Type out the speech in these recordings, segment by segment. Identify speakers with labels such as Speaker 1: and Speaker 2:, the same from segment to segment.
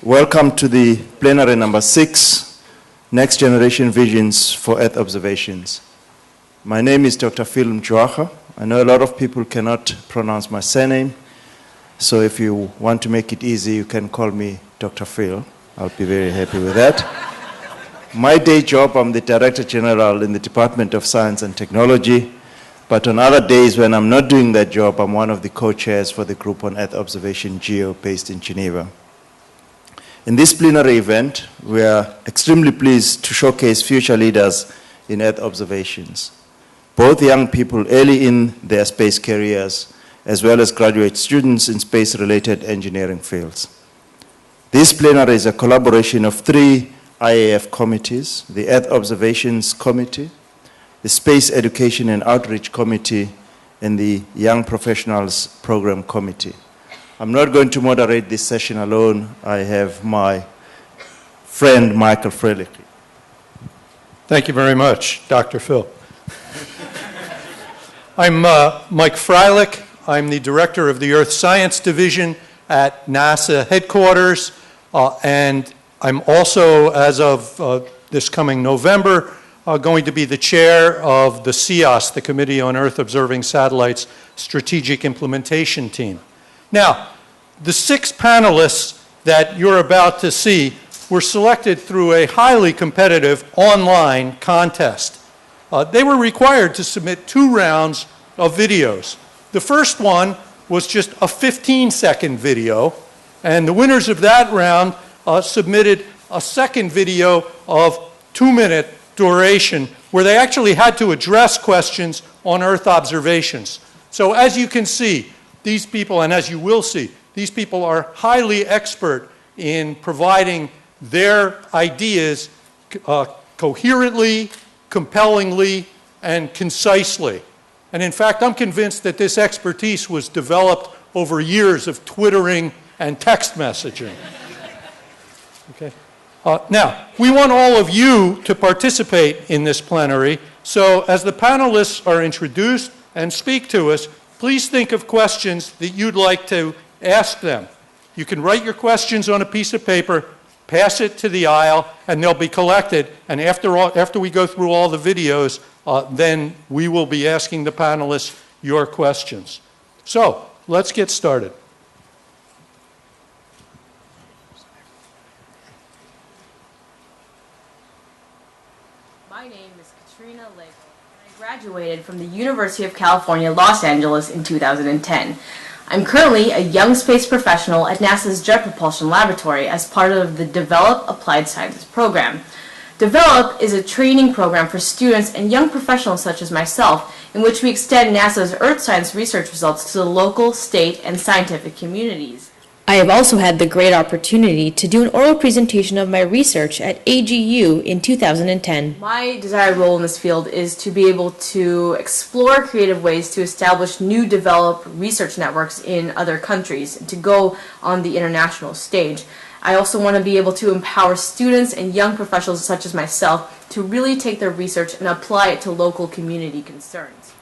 Speaker 1: Welcome to the plenary number 6, Next Generation Visions for Earth Observations. My name is Dr. Phil Mjwaha. I know a lot of people cannot pronounce my surname, so if you want to make it easy, you can call me Dr. Phil. I'll be very happy with that. My day job, I'm the Director General in the Department of Science and Technology, but on other days when I'm not doing that job, I'm one of the co-chairs for the Group on Earth Observation GEO based in Geneva. In this plenary event, we are extremely pleased to showcase future leaders in Earth observations, both young people early in their space careers, as well as graduate students in space-related engineering fields. This plenary is a collaboration of 3 IAF committees: the Earth Observations Committee, the Space Education and Outreach Committee, and the Young Professionals Program Committee. I'm not going to moderate this session alone. I have my friend, Michael Freilich.
Speaker 2: Thank you very much, Dr. Phil. I'm Mike Freilich. I'm the director of the Earth Science Division at NASA headquarters, and I'm also, as of this coming November, going to be the chair of the CEOS, the Committee on Earth Observing Satellites Strategic Implementation Team. Now, the 6 panelists that you're about to see were selected through a highly competitive online contest. They were required to submit 2 rounds of videos. The first one was just a 15-second video, and the winners of that round submitted a second video of 2-minute duration, where they actually had to address questions on Earth observations. So as you can see, these people, and as you will see, these people are highly expert in providing their ideas coherently, compellingly, and concisely. And in fact, I'm convinced that this expertise was developed over years of twittering and text messaging. Okay. Now, we want all of you to participate in this plenary, so as the panelists are introduced and speak to us, please think of questions that you'd like to ask them. You can write your questions on a piece of paper, pass it to the aisle, and they'll be collected, and after we go through all the videos, then we will be asking the panelists your questions. So, let's get started.
Speaker 3: My name is Katrina Lake, and I graduated from the University of California, Los Angeles in 2010. I'm currently a young space professional at NASA's Jet Propulsion Laboratory as part of the Develop Applied Sciences program. Develop is a training program for students and young professionals such as myself, in which we extend NASA's Earth science research results to the local, state, and scientific communities.
Speaker 4: I have also had the great opportunity to do an oral presentation of my research at AGU in 2010.
Speaker 3: My desired role in this field is to be able to explore creative ways to establish new developed research networks in other countries, and to go on the international stage. I also want to be able to empower students and young professionals such as myself to really take their research and apply it to local community concerns.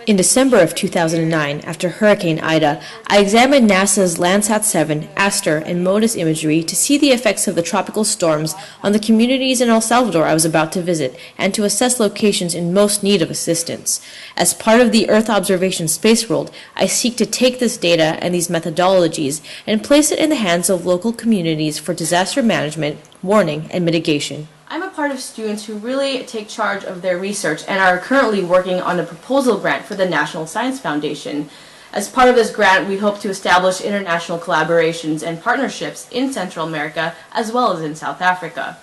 Speaker 4: In December of 2009, after Hurricane Ida, I examined NASA's Landsat 7, Aster, and MODIS imagery to see the effects of the tropical storms on the communities in El Salvador I was about to visit, and to assess locations in most need of assistance. As part of the Earth observation space world, I seek to take this data and these methodologies and place it in the hands of local communities for disaster management, warning, and mitigation.
Speaker 3: I'm a part of students who really take charge of their research and are currently working on a proposal grant for the National Science Foundation. As part of this grant, we hope to establish international collaborations and partnerships in Central America as well as in South Africa.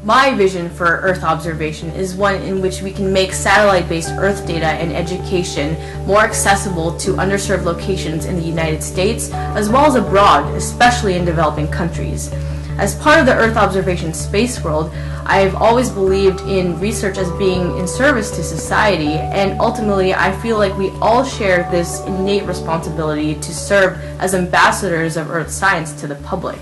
Speaker 3: My vision for Earth observation is one in which we can make satellite-based Earth data and education more accessible to underserved locations in the United States as well as abroad, especially in developing countries. As part of the Earth observation space world, I have always believed in research as being in service to society, and ultimately I feel like we all share this innate responsibility to serve as ambassadors of Earth science to the public.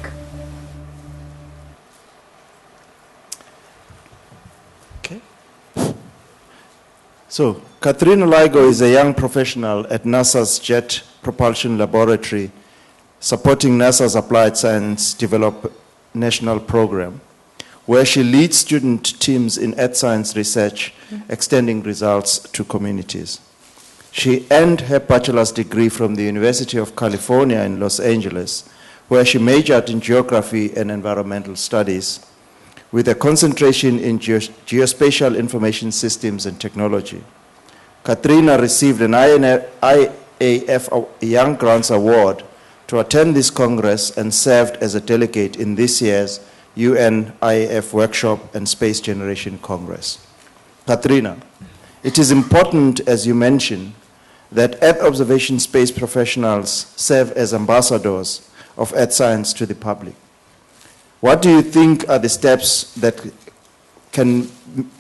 Speaker 1: So, Katrina Ligo is a young professional at NASA's Jet Propulsion Laboratory supporting NASA's Applied Science Develop National Program, where she leads student teams in earth science research, extending results to communities. She earned her bachelor's degree from the University of California in Los Angeles, where she majored in geography and environmental studies, with a concentration in geospatial information systems and technology. Katrina received an IAF Young Grants Award to attend this Congress and served as a delegate in this year's UN IAF Workshop and Space Generation Congress. Katrina, it is important, as you mentioned, that Earth observation space professionals serve as ambassadors of Earth science to the public. What do you think are the steps that can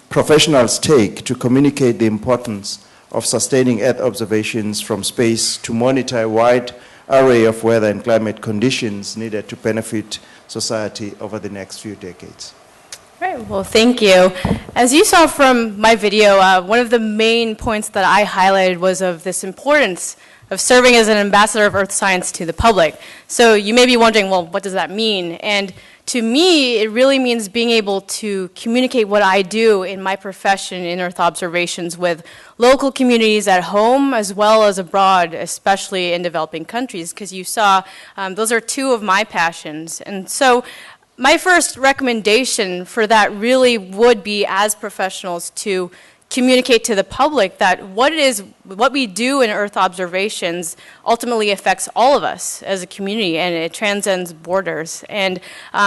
Speaker 1: professionals take to communicate the importance of sustaining Earth observations from space to monitor a wide array of weather and climate conditions needed to benefit society over the next few decades?
Speaker 3: Right, well, thank you. As you saw from my video, one of the main points that I highlighted was of this importance of serving as an ambassador of Earth science to the public. So you may be wondering, well, what does that mean? And to me, it really means being able to communicate what I do in my profession in Earth observations with local communities at home as well as abroad, especially in developing countries, because you saw those are two of my passions. And so my first recommendation for that really would be, as professionals, to communicate to the public that what we do in Earth observations ultimately affects all of us as a community, and it transcends borders. And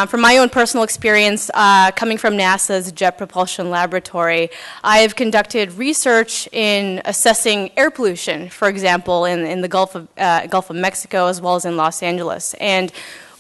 Speaker 3: from my own personal experience, coming from NASA's Jet Propulsion Laboratory, I have conducted research in assessing air pollution, for example, in the Gulf of Mexico as well as in Los Angeles. And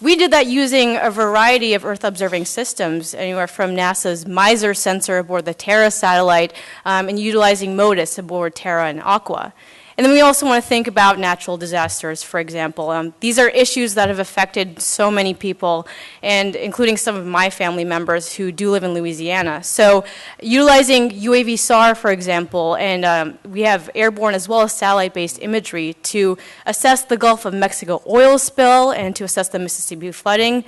Speaker 3: we did that using a variety of Earth observing systems, anywhere from NASA's MISR sensor aboard the Terra satellite and utilizing MODIS aboard Terra and Aqua. And then we also want to think about natural disasters, for example. These are issues that have affected so many people, and including some of my family members who do live in Louisiana. So utilizing UAV SAR, for example, and we have airborne as well as satellite-based imagery to assess the Gulf of Mexico oil spill and to assess the Mississippi flooding.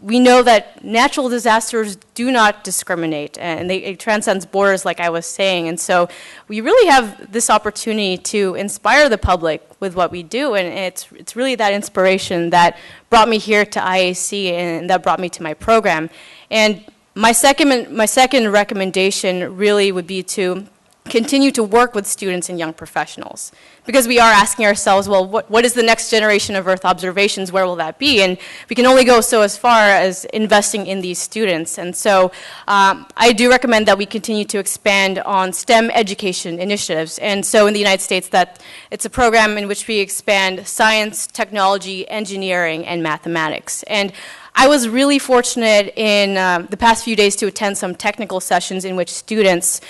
Speaker 3: We know that natural disasters do not discriminate, and it transcends borders, like I was saying. And so we really have this opportunity to inspire the public with what we do, and it's really that inspiration that brought me here to IAC and that brought me to my program. And my second recommendation really would be to continue to work with students and young professionals, because we are asking ourselves, well, what is the next generation of Earth observations? Where will that be? And we can only go so as far as investing in these students. And so I do recommend that we continue to expand on STEM education initiatives. And so in the United States, it's a program in which we expand science, technology, engineering, and mathematics. And I was really fortunate in the past few days to attend some technical sessions in which students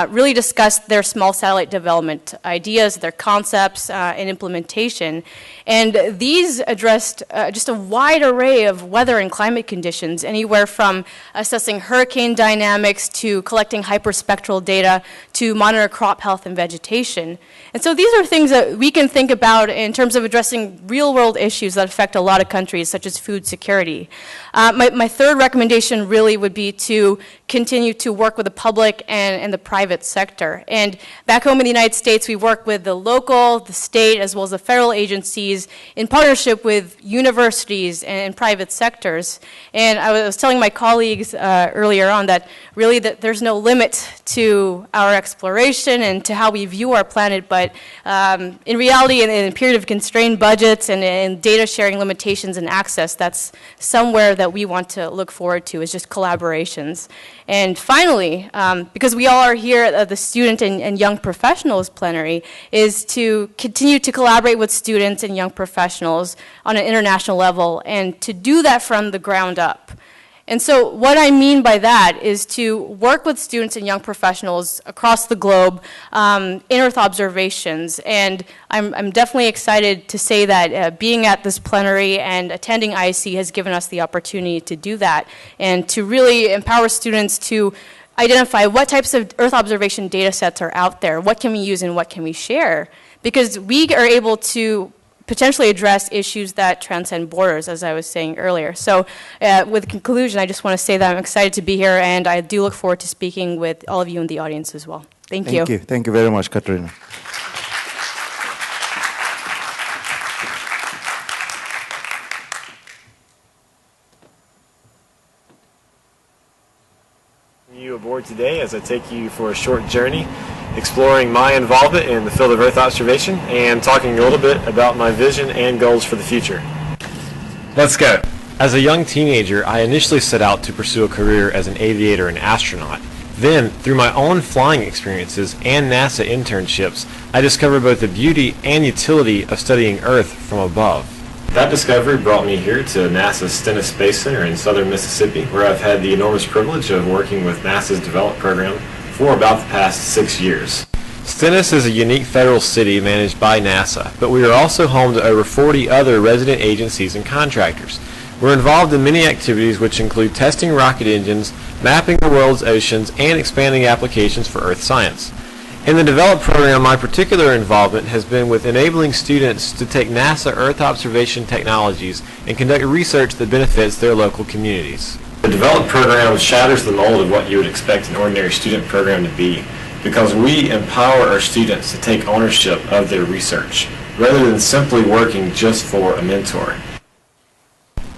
Speaker 3: really discussed their small satellite development ideas, their concepts, and implementation. And these addressed just a wide array of weather and climate conditions, anywhere from assessing hurricane dynamics to collecting hyperspectral data to monitor crop health and vegetation. And so these are things that we can think about in terms of addressing real-world issues that affect a lot of countries, such as food security. My third recommendation really would be to continue to work with the public and the private sector. And back home in the United States, we work with the local, the state, as well as the federal agencies in partnership with universities and private sectors. And I was telling my colleagues earlier on that really there's no limit to our exploration and to how we view our planet, but in reality, in a period of constrained budgets and data sharing limitations and access, that's somewhere that we want to look forward to, is just collaborations. And finally, because we all are here at the Student and Young Professionals Plenary, is to continue to collaborate with students and young professionals on an international level, and to do that from the ground up. And so what I mean by that is to work with students and young professionals across the globe in Earth observations. And I'm definitely excited to say that being at this plenary and attending IAC has given us the opportunity to do that, and to really empower students to identify what types of Earth observation data sets are out there, what can we use and what can we share. Because we are able to
Speaker 5: potentially address issues that transcend borders, as I was saying earlier. So with conclusion, I just want to say that I'm excited to be here, and I do look forward to speaking with all of you in the audience as well. Thank you.
Speaker 1: Thank you. Thank you very much, Katrina.
Speaker 6: You aboard today as I take you for a short journey exploring my involvement in the field of Earth observation and talking a little bit about my vision and goals for the future. Let's go. As a young teenager, I initially set out to pursue a career as an aviator and astronaut. Then, through my own flying experiences and NASA internships, I discovered both the beauty and utility of studying Earth from above. That discovery brought me here to NASA's Stennis Space Center in southern Mississippi, where I've had the enormous privilege of working with NASA's Develop program for about the past 6 years. Stennis is a unique federal city managed by NASA, but we are also home to over 40 other resident agencies and contractors. We're involved in many activities which include testing rocket engines, mapping the world's oceans, and expanding applications for Earth science. In the Develop program, my particular involvement has been with enabling students to take NASA Earth observation technologies and conduct research that benefits their local communities. The Develop program shatters the mold of what you would expect an ordinary student program to be, because we empower our students to take ownership of their research, rather than simply working just for a mentor.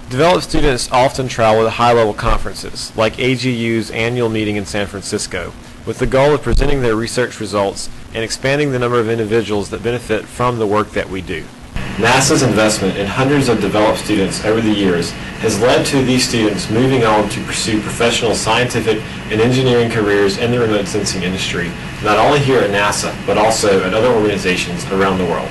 Speaker 6: Develop students often travel to high-level conferences, like AGU's annual meeting in San Francisco, with the goal of presenting their research results and expanding the number of individuals that benefit from the work that we do. NASA's investment in hundreds of Develop students over the years has led to these students moving on to pursue professional scientific and engineering careers in the remote sensing industry, not only here at NASA, but also at other organizations around the world.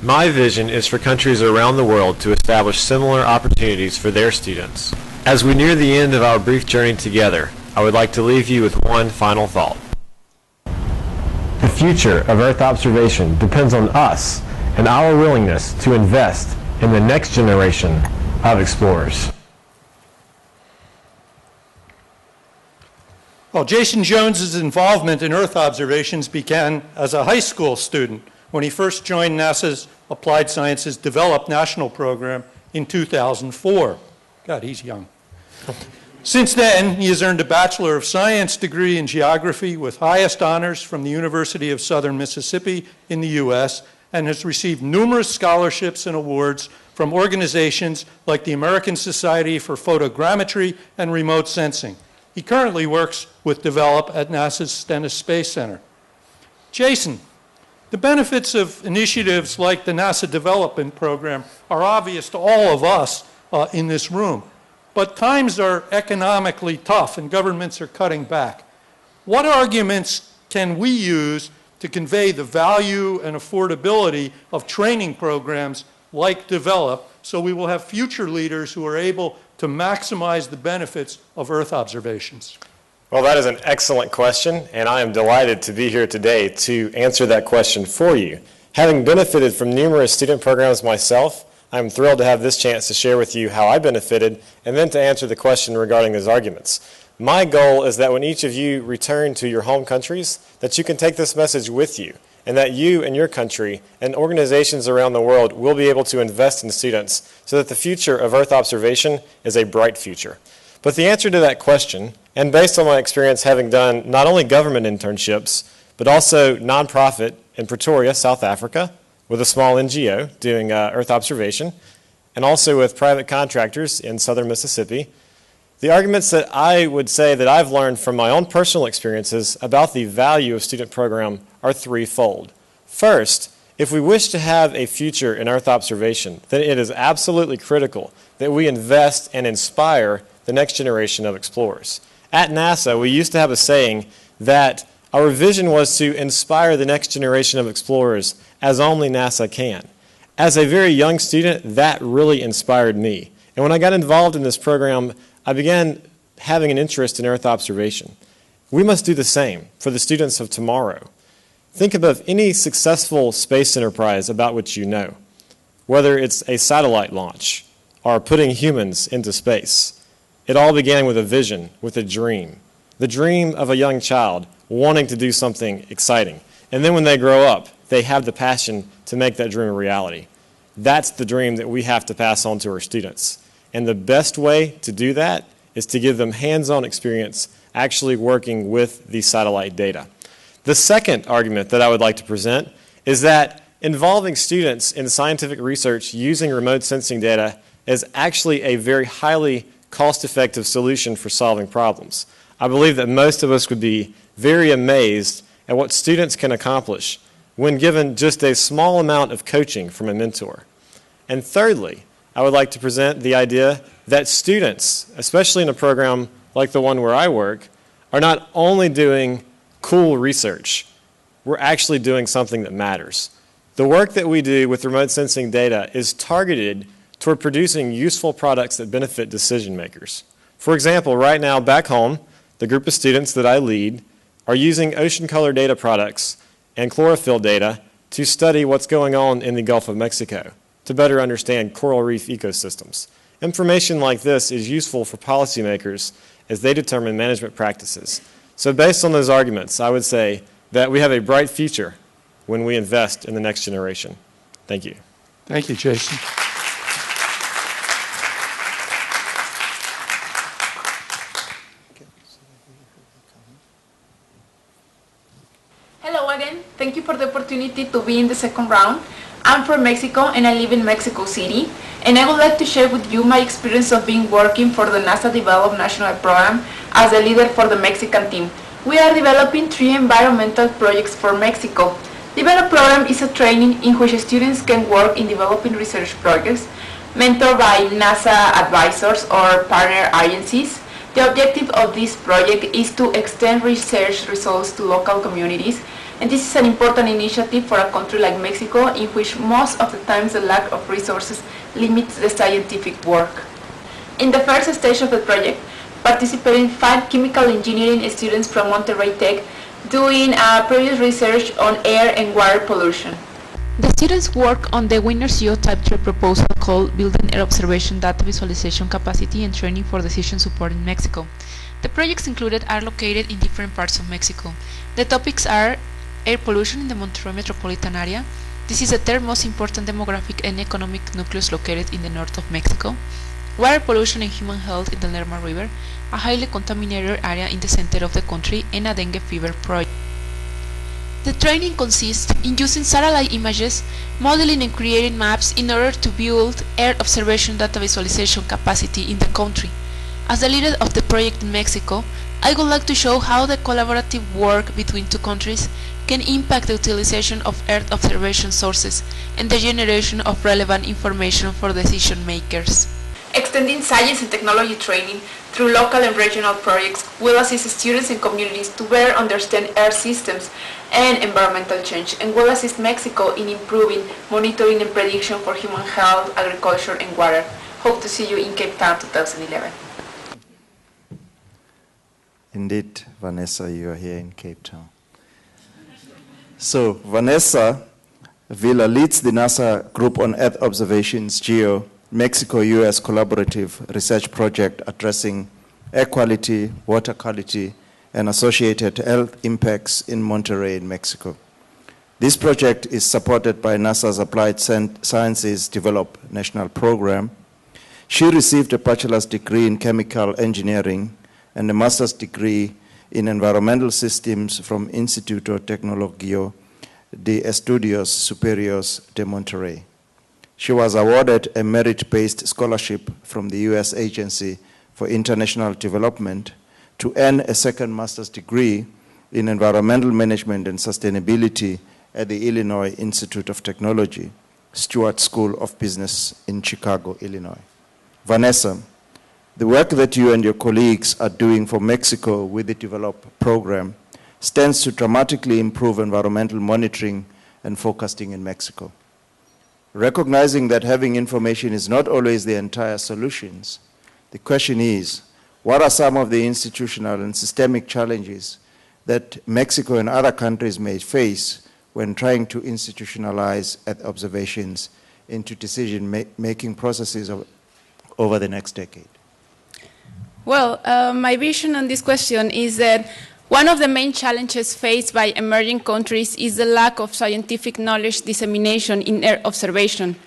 Speaker 6: My vision is for countries around the world to establish similar opportunities for their students. As we near the end of our brief journey together, I would like to leave you with one final thought. The future of Earth observation depends on us and our willingness to invest in the next generation of explorers.
Speaker 2: Well, Jason Jones's involvement in Earth observations began as a high school student when he first joined NASA's Applied Sciences Develop National Program in 2004. God, he's young. Since then, he has earned a Bachelor of Science degree in geography with highest honors from the University of Southern Mississippi in the U.S. and has received numerous scholarships and awards from organizations like the American Society for Photogrammetry and Remote Sensing. He currently works with Develop at NASA's Stennis Space Center. Jason, the benefits of initiatives like the NASA Development Program are obvious to all of us in this room. But times are economically tough and governments are cutting back. What arguments can we use to convey the value and affordability of training programs like Develop so we will have future leaders who are able to maximize the benefits of Earth observations?
Speaker 6: Well, that is an excellent question, and I am delighted to be here today to answer that question for you. Having benefited from numerous student programs myself, I'm thrilled to have this chance to share with you how I benefited and then to answer the question regarding those arguments. My goal is that when each of you return to your home countries, that you can take this message with you and that you and your country and organizations around the world will be able to invest in students so that the future of Earth observation is a bright future. But the answer to that question, and based on my experience having done not only government internships, but also nonprofit in Pretoria, South Africa, with a small NGO doing Earth observation, and also with private contractors in southern Mississippi, the arguments that I would say that I've learned from my own personal experiences about the value of student program are threefold. First, if we wish to have a future in Earth observation, then it is absolutely critical that we invest and inspire the next generation of explorers. At NASA, we used to have a saying that our vision was to inspire the next generation of explorers as only NASA can. As a very young student, that really inspired me. And when I got involved in this program, I began having an interest in Earth observation. We must do the same for the students of tomorrow. Think of any successful space enterprise about which you know, whether it's a satellite launch or putting humans into space. It all began with a vision, with a dream. The dream of a young child wanting to do something exciting. And then when they grow up, they have the passion to make that dream a reality. That's the dream that we have to pass on to our students. And the best way to do that is to give them hands-on experience actually working with the satellite data. The second argument that I would like to present is that involving students in scientific research using remote sensing data is actually a very highly cost-effective solution for solving problems. I believe that most of us would be very amazed at what students can accomplish when given just a small amount of coaching from a mentor. And thirdly, I would like to present the idea that students, especially in a program like the one where I work, are not only doing cool research, we're actually doing something that matters. The work that we do with remote sensing data is targeted toward producing useful products that benefit decision makers. For example, right now back home, the group of students that I lead are using ocean color data products and chlorophyll data to study what's going on in the Gulf of Mexico to better understand coral reef ecosystems. Information like this is useful for policymakers as they determine management practices. So based on those arguments, I would say that we have a bright future when we invest in the next generation. Thank you.
Speaker 2: Thank you, Jason.
Speaker 7: Hello again. Thank you for the opportunity to be in the second round. I'm from Mexico and I live in Mexico City. And I would like to share with you my experience of being working for the NASA Developed National Program as a leader for the Mexican team. We are developing 3 environmental projects for Mexico. Develop program is a training in which students can work in developing research projects mentored by NASA advisors or partner agencies. The objective of this project is to extend research results to local communities, and this is an important initiative for a country like Mexico, in which most of the times the lack of resources limits the scientific work. In the first stage of the project, participated 5 chemical engineering students from Monterrey Tech doing previous research on air and water pollution.
Speaker 8: The students work on the winner's geotype 3 proposal called Building Air Observation Data Visualization Capacity and Training for Decision Support in Mexico. The projects included are located in different parts of Mexico. The topics are air pollution in the Monterrey metropolitan area. This is the third most important demographic and economic nucleus located in the north of Mexico. Water pollution and human health in the Lerma River, a highly contaminated area in the center of the country, and a dengue fever project. The training consists in using satellite images, modeling and creating maps in order to build air observation data visualization capacity in the country. As the leader of the project in Mexico, I would like to show how the collaborative work between 2 countries can impact the utilization of Earth observation sources and the generation of relevant information for decision makers.
Speaker 7: Extending science and technology training through local and regional projects will assist students and communities to better understand Earth systems and environmental change, and will assist Mexico in improving monitoring and prediction for human health, agriculture, and water. Hope to see you in Cape Town 2011.
Speaker 1: Indeed, Vanessa, you are here in Cape Town. So, Vanessa Villa leads the NASA Group on Earth Observations GEO Mexico-US collaborative research project addressing air quality, water quality, and associated health impacts in Monterrey, in Mexico. This project is supported by NASA's Applied Sciences Develop National Program. She received a bachelor's degree in chemical engineering and a master's degree in environmental systems from Instituto Tecnológico de Estudios Superiores de Monterrey. She was awarded a merit-based scholarship from the U.S. Agency for International Development to earn a second master's degree in environmental management and sustainability at the Illinois Institute of Technology, Stewart School of Business in Chicago, Illinois. Vanessa, the work that you and your colleagues are doing for Mexico with the Develop program stands to dramatically improve environmental monitoring and forecasting in Mexico. Recognizing that having information is not always the entire solutions, the question is, what are some of the institutional and systemic challenges that Mexico and other countries may face when trying to institutionalize Earth observations into decision-making processes over the next decade?
Speaker 9: Well, my vision on this question is that one of the main challenges faced by emerging countries is the lack of scientific knowledge dissemination in Earth observation.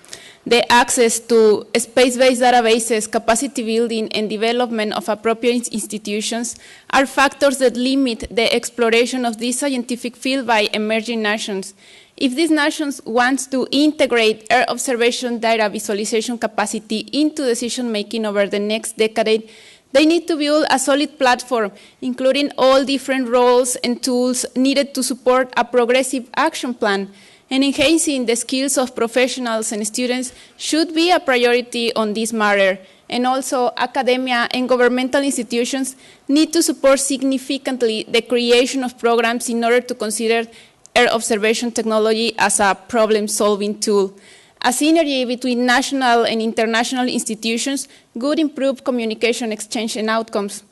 Speaker 9: the access to space-based databases, capacity building, and development of appropriate institutions are factors that limit the exploration of this scientific field by emerging nations. If these nations want to integrate Earth observation data visualization capacity into decision-making over the next decade, they need to build a solid platform, including all different roles and tools needed to support a progressive action plan. And enhancing the skills of professionals and students should be a priority on this matter. And also, academia and governmental institutions need to support significantly the creation of programs in order to consider Earth observation technology as a problem-solving tool. A synergy between national and international institutions would improve communication exchange and outcomes.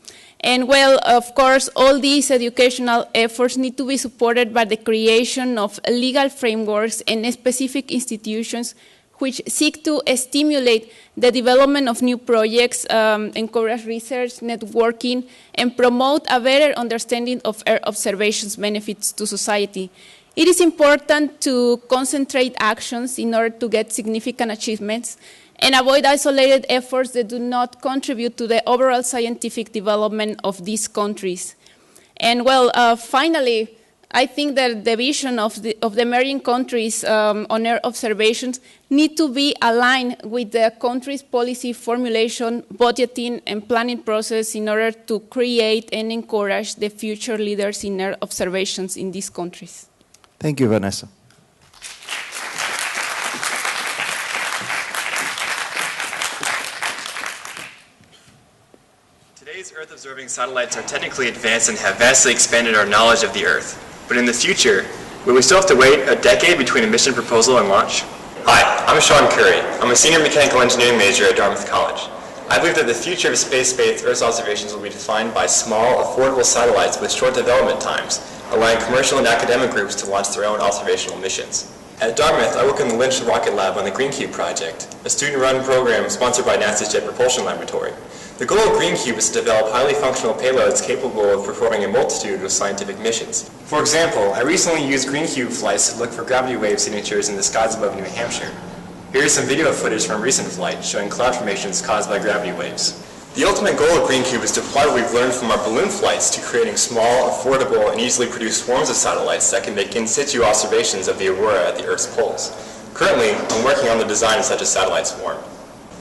Speaker 9: And well, of course, all these educational efforts need to be supported by the creation of legal frameworks and specific institutions which seek to stimulate the development of new projects, encourage research, networking, and promote a better understanding of Earth observation's benefits to society. It is important to concentrate actions in order to get significant achievements and avoid isolated efforts that do not contribute to the overall scientific development of these countries. And well, finally, I think that the vision of the emerging countries on Earth observations need to be aligned with the country's policy formulation, budgeting, and planning process in order to create and encourage the future leaders in Earth observations in these countries.
Speaker 1: Thank you, Vanessa.
Speaker 10: Today's Earth-observing satellites are technically advanced and have vastly expanded our knowledge of the Earth. But in the future, will we still have to wait a decade between a mission proposal and launch? Hi, I'm Sean Curry. I'm a senior mechanical engineering major at Dartmouth College. I believe that the future of space-based Earth observations will be defined by small, affordable satellites with short development times, allowing commercial and academic groups to launch their own observational missions. At Dartmouth, I work in the Lynch Rocket Lab on the GreenCube project, a student-run program sponsored by NASA's Jet Propulsion Laboratory. The goal of GreenCube is to develop highly functional payloads capable of performing a multitude of scientific missions. For example, I recently used GreenCube flights to look for gravity wave signatures in the skies above New Hampshire. Here is some video footage from a recent flight showing cloud formations caused by gravity waves. The ultimate goal of GreenCube is to apply what we've learned from our balloon flights to creating small, affordable, and easily produced swarms of satellites that can make in situ observations of the aurora at the Earth's poles. Currently, I'm working on the design of such a satellite swarm.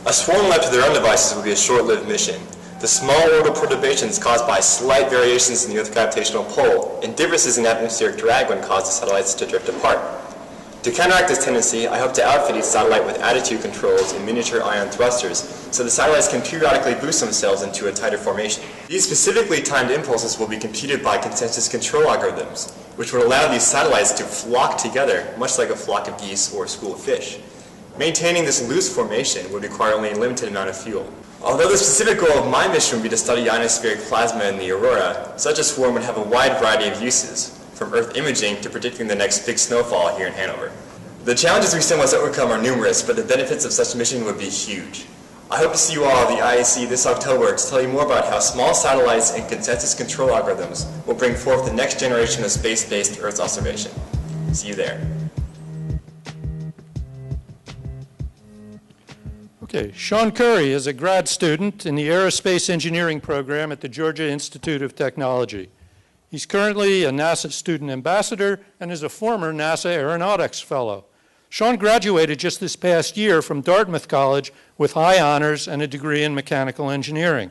Speaker 10: A swarm left to their own devices will be a short-lived mission. The small orbital perturbations caused by slight variations in the Earth's gravitational pull and differences in atmospheric drag when cause the satellites to drift apart. To counteract this tendency, I hope to outfit each satellite with attitude controls and miniature ion thrusters so the satellites can periodically boost themselves into a tighter formation. These specifically timed impulses will be computed by consensus control algorithms, which would allow these satellites to flock together, much like a flock of geese or a school of fish. Maintaining this loose formation would require only a limited amount of fuel. Although the specific goal of my mission would be to study ionospheric plasma in the aurora, such a swarm would have a wide variety of uses, from Earth imaging to predicting the next big snowfall here in Hanover. The challenges we still must overcome are numerous, but the benefits of such a mission would be huge. I hope to see you all at the IAC this October to tell you more about how small satellites and consensus control algorithms will bring forth the next generation of space-based Earth observation. See you there.
Speaker 2: Okay, Sean Curry is a grad student in the Aerospace Engineering program at the Georgia Institute of Technology. He's currently a NASA student ambassador and is a former NASA Aeronautics Fellow. Sean graduated just this past year from Dartmouth College with high honors and a degree in mechanical engineering.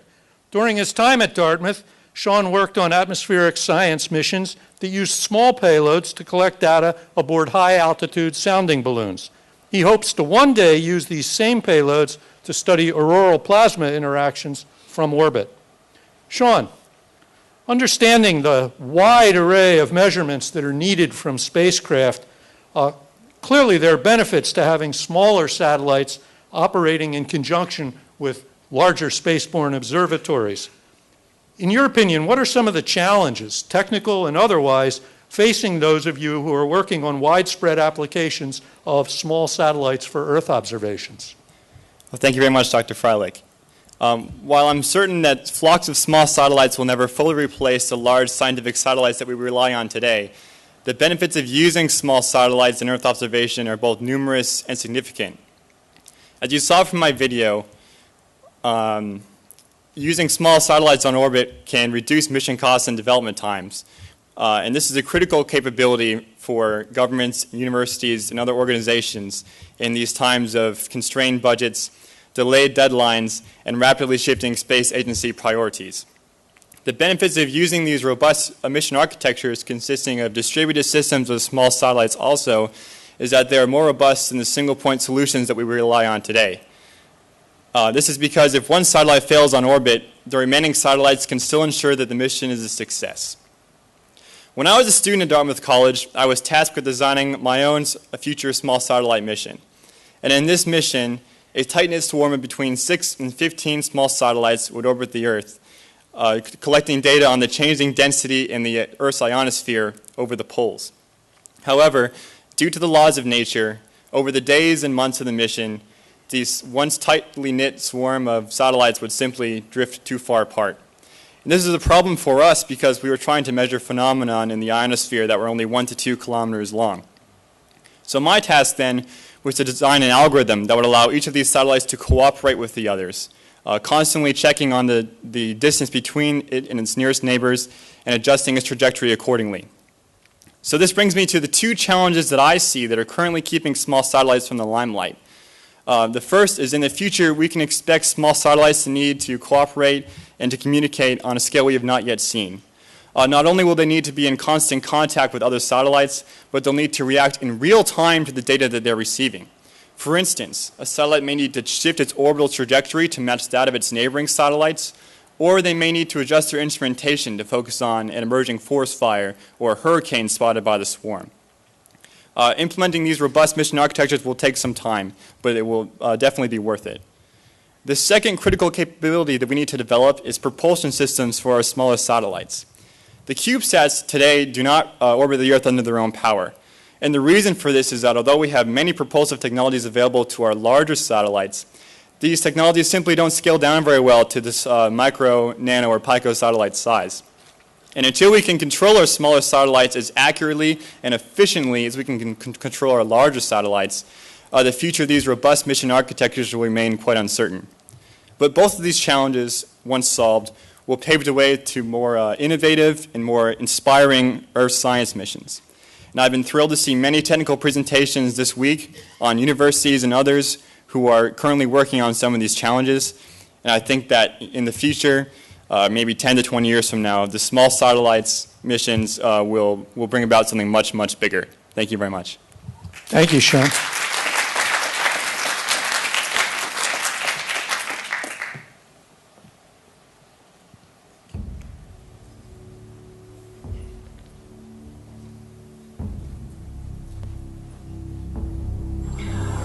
Speaker 2: During his time at Dartmouth, Sean worked on atmospheric science missions that used small payloads to collect data aboard high-altitude sounding balloons. He hopes to one day use these same payloads to study auroral plasma interactions from orbit. Sean, understanding the wide array of measurements that are needed from spacecraft, clearly there are benefits to having smaller satellites operating in conjunction with larger spaceborne observatories. In your opinion, what are some of the challenges, technical and otherwise, facing those of you who are working on widespread applications of small satellites for Earth observations?
Speaker 11: Well, thank you very much, Dr. Freilich. While I'm certain that flocks of small satellites will never fully replace the large scientific satellites that we rely on today, the benefits of using small satellites in Earth observation are both numerous and significant. As you saw from my video, using small satellites on orbit can reduce mission costs and development times. And this is a critical capability for governments, universities, and other organizations in these times of constrained budgets, delayed deadlines, and rapidly shifting space agency priorities. The benefits of using these robust mission architectures consisting of distributed systems of small satellites also is that they are more robust than the single-point solutions that we rely on today. This is because if one satellite fails on orbit, the remaining satellites can still ensure that the mission is a success. When I was a student at Dartmouth College, I was tasked with designing my own future small satellite mission. And in this mission, a tight-knit swarm of between 6 and 15 small satellites would orbit the Earth, collecting data on the changing density in the Earth's ionosphere over the poles. However, due to the laws of nature, over the days and months of the mission, these once tightly knit swarm of satellites would simply drift too far apart. And this is a problem for us because we were trying to measure phenomena in the ionosphere that were only 1 to 2 kilometers long. So my task then was to design an algorithm that would allow each of these satellites to cooperate with the others, constantly checking on the distance between it and its nearest neighbors and adjusting its trajectory accordingly. So this brings me to the 2 challenges that I see that are currently keeping small satellites from the limelight. The first is in the future we can expect small satellites to need to cooperate and to communicate on a scale we have not yet seen. Not only will they need to be in constant contact with other satellites, but they'll need to react in real time to the data that they're receiving. For instance, a satellite may need to shift its orbital trajectory to match that of its neighboring satellites, or they may need to adjust their instrumentation to focus on an emerging forest fire or a hurricane spotted by the swarm. Implementing these robust mission architectures will take some time, but it will definitely be worth it. The second critical capability that we need to develop is propulsion systems for our smallest satellites. The CubeSats today do not orbit the Earth under their own power. And the reason for this is that although we have many propulsive technologies available to our larger satellites, these technologies simply don't scale down very well to this micro, nano, or pico satellite size. And until we can control our smaller satellites as accurately and efficiently as we can control our larger satellites, the future of these robust mission architectures will remain quite uncertain. But both of these challenges, once solved, will pave the way to more innovative and more inspiring Earth science missions. And I've been thrilled to see many technical presentations this week on universities and others who are currently working on some of these challenges. And I think that in the future, maybe 10 to 20 years from now, the small satellites missions will bring about something much, much bigger. Thank you very much.
Speaker 2: Thank you, Sean.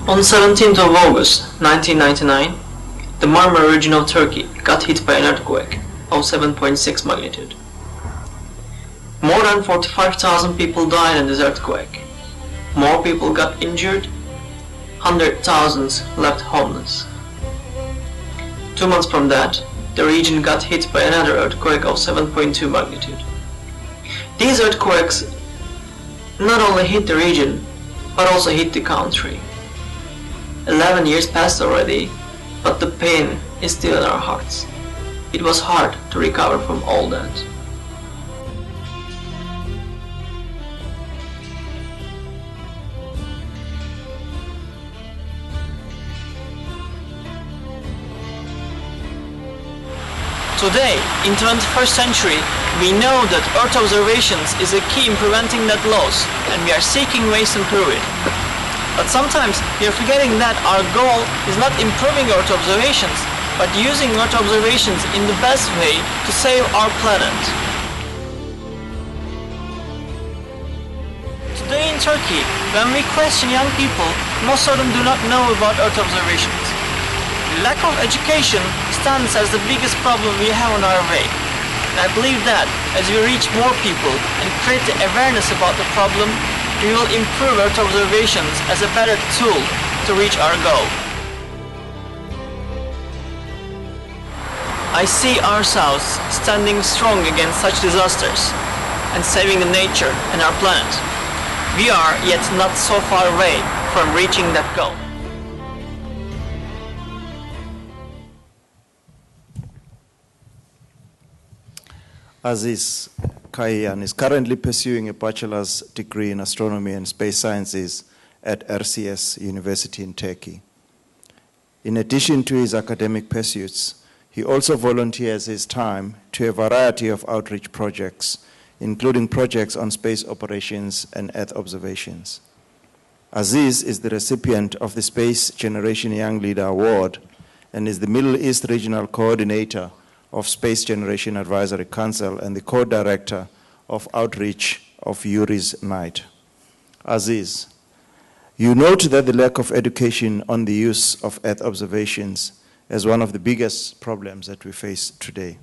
Speaker 12: On 17th of August 1999, the Marmara region of Turkey got hit by an earthquake of 7.6 magnitude. More than 45,000 people died in this earthquake. More people got injured. 100,000 left homeless. 2 months from that, the region got hit by another earthquake of 7.2 magnitude. These earthquakes not only hit the region, but also hit the country. 11 years passed already, but the pain is still in our hearts. It was hard to recover from all that. Today, in 21st century, we know that Earth observations is a key in preventing net loss, and we are seeking ways to improve it. But sometimes we are forgetting that our goal is not improving Earth observations, but using Earth observations in the best way to save our planet. Today in Turkey, when we question young people, most of them do not know about Earth observations. Lack of education stands as the biggest problem we have on our way. And I believe that as we reach more people and create the awareness about the problem, we will improve Earth observations as a better tool to reach our goal. I see ourselves standing strong against such disasters and saving the nature and our planet. We are yet not so far away from reaching that goal.
Speaker 1: Aziz Kayyan is currently pursuing a bachelor's degree in astronomy and space sciences at RCS University in Turkey. In addition to his academic pursuits, he also volunteers his time to a variety of outreach projects, including projects on space operations and Earth observations. Aziz is the recipient of the Space Generation Young Leader Award and is the Middle East Regional Coordinator of Space Generation Advisory Council and the co-director of outreach of Yuri's Night. Aziz, you note that the lack of education on the use of Earth observations is one of the biggest problems that we face today.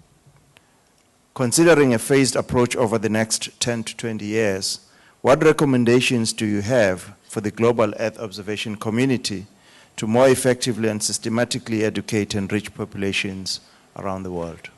Speaker 1: Considering a phased approach over the next 10 to 20 years, what recommendations do you have for the global Earth observation community to more effectively and systematically educate and reach populations around the world?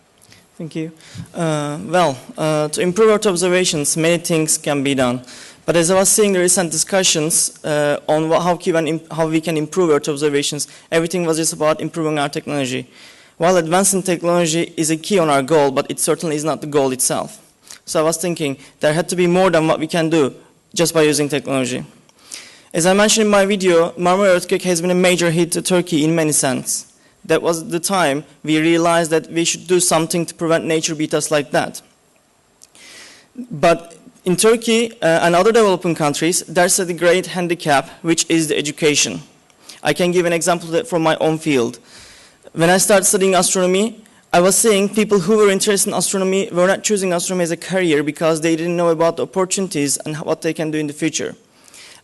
Speaker 13: Thank you. To improve Earth observations, many things can be done. But as I was seeing the recent discussions on how we can improve Earth observations, everything was just about improving our technology. While advancing technology is a key on our goal, but it certainly is not the goal itself. So I was thinking there had to be more than what we can do just by using technology. As I mentioned in my video, Marmara earthquake has been a major hit to Turkey in many senses. That was the time we realized that we should do something to prevent nature beat us like that. But in Turkey and other developing countries, there's a great handicap, which is the education. I can give an example from my own field. When I started studying astronomy, I was seeing people who were interested in astronomy were not choosing astronomy as a career because they didn't know about the opportunities and what they can do in the future.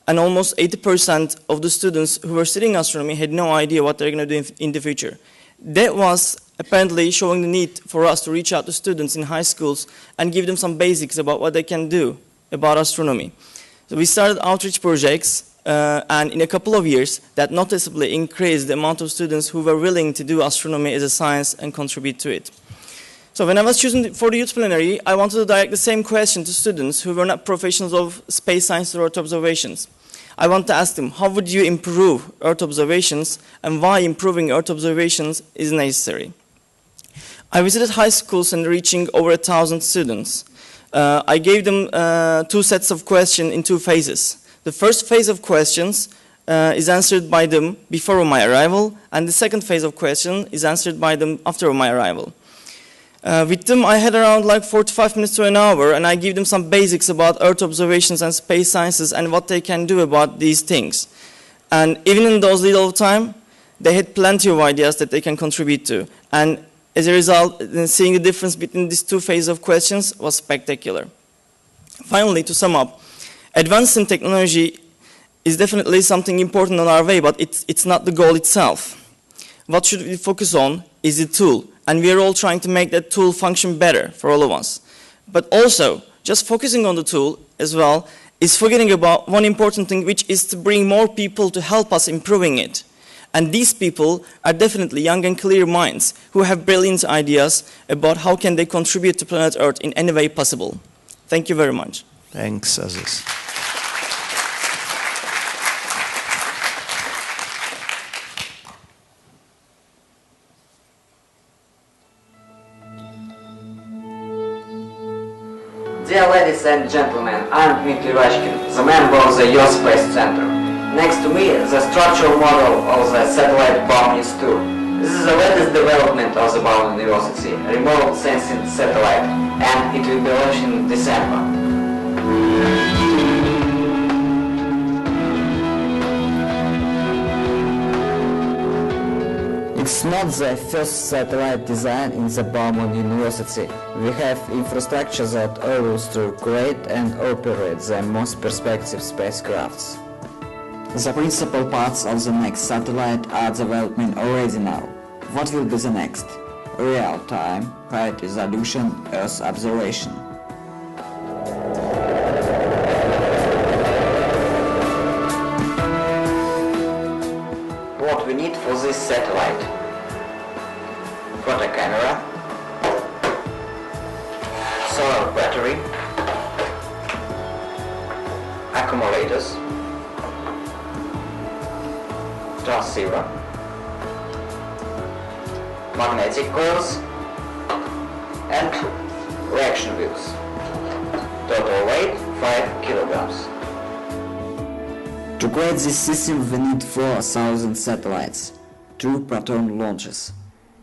Speaker 13: And almost 80% of the students who were studying astronomy had no idea what they're going to do in the future. That was apparently showing the need for us to reach out to students in high schools and give them some basics about what they can do about astronomy. So we started outreach projects, and in a couple of years, that noticeably increased the amount of students who were willing to do astronomy as a science and contribute to it. So when I was choosing for the youth plenary, I wanted to direct the same question to students who were not professionals of space science or Earth observations. I want to ask them, how would you improve Earth observations and why improving Earth observations is necessary? I visited high schools and reaching over 1,000 students. I gave them 2 sets of questions in 2 phases. The first phase of questions is answered by them before my arrival, and the second phase of question is answered by them after my arrival. With them, I had around like 45 minutes to an hour, and I give them some basics about Earth observations and space sciences and what they can do about these things. And even in those little time, they had plenty of ideas that they can contribute to. And as a result, seeing the difference between these 2 phases of questions was spectacular. Finally, to sum up, advancing technology is definitely something important on our way, but it's not the goal itself. What should we focus on is the tool, and we are all trying to make that tool function better for all of us. But also, just focusing on the tool as well is forgetting about one important thing, which is to bring more people to help us improving it. And these people are definitely young and clear minds who have brilliant ideas about how can they contribute to planet Earth in any way possible. Thank you very much.
Speaker 1: Thanks, Aziz.
Speaker 14: Dear ladies and gentlemen, I'm Dmitry Rashkin, the member of the Earth Space Center. Next to me, the structural model of the satellite Baumis-2. This is the latest development of the Baumis University, a remote sensing satellite, and it will be launched in December. It's not the first satellite design in the Baumis University. We have infrastructure that allows to create and operate the most perspective spacecrafts. The principal parts of the next satellite are developing already now. What will be the next? Real-time, high-resolution Earth observation. What we need for this satellite? Photo camera, solar battery, accumulators, transceiver, magnetic coils, and reaction wheels. Total weight 5 kilograms. To create this system we need 4,000 satellites, 2 Proton launches.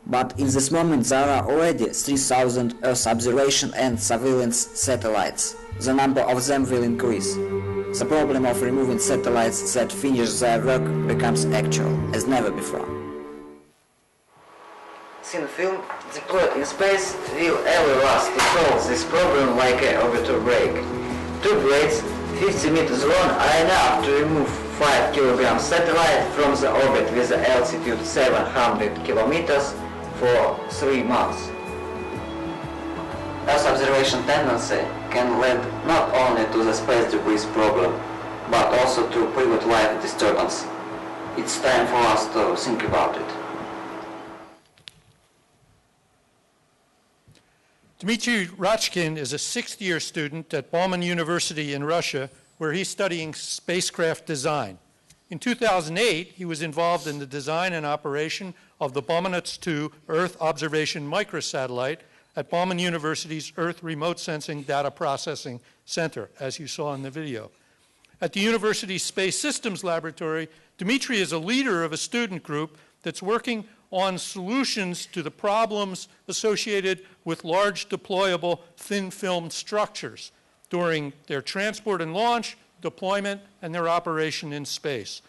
Speaker 14: But in this moment there are already 3,000 Earth observation and surveillance satellites. The number of them will increase. The problem of removing satellites that finish their work becomes actual, as never before. Thin film deployed in space will allow us to solve this problem like an orbital brake. 2 blades 50 meters long are enough to remove 5 kilogram satellite from the orbit with an altitude 700 kilometers for 3 months. Earth observation tendency can lead not only to the space debris problem, but also to private life disturbance. It's time for us to think about it.
Speaker 2: Dmitry Rachkin is a 6th-year student at Bauman University in Russia, where he's studying spacecraft design. In 2008, he was involved in the design and operation of the Baumanets 2 Earth Observation Microsatellite at Bauman University's Earth Remote Sensing Data Processing Center, as you saw in the video. At the university's Space Systems Laboratory, Dmitry is a leader of a student group that's working on solutions to the problems associated with large deployable thin film structures during their transport and launch, deployment, and their operation in space.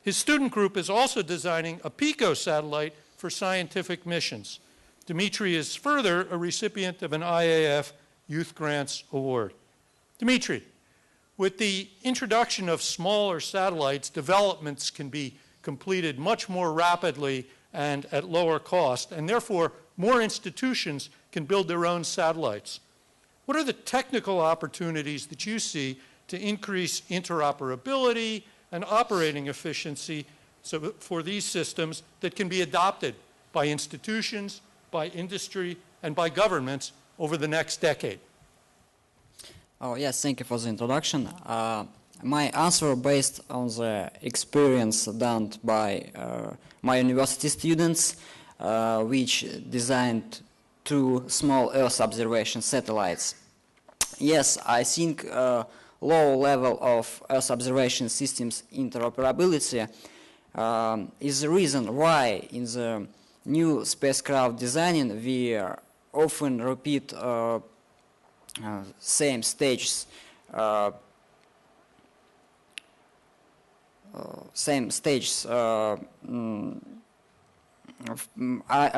Speaker 2: His student group is also designing a picosatellite for scientific missions. Dmitry is further a recipient of an IAF Youth Grants Award. Dmitry, with the introduction of smaller satellites, developments can be completed much more rapidly and at lower cost, and therefore more institutions can build their own satellites. What are the technical opportunities that you see to increase interoperability and operating efficiency for these systems that can be adopted by institutions, by industry, and by governments over the next decade?
Speaker 14: Oh yes, thank you for the introduction. My answer based on the experience done by my university students, which designed 2 small Earth observation satellites. Yes, I think low level of Earth observation systems interoperability is the reason why in the new spacecraft designing we often repeat same stages.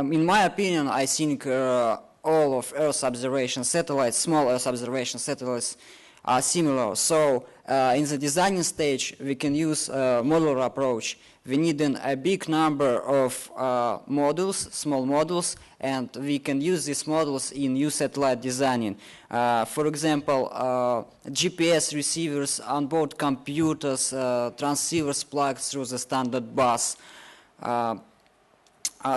Speaker 14: In my opinion, I think all of Earth observation satellites, small Earth observation satellites, are similar. So in the designing stage, we can use a modular approach. We need a big number of modules, small modules, and we can use these modules in new satellite designing. For example, GPS receivers, onboard computers, transceivers plugged through the standard bus.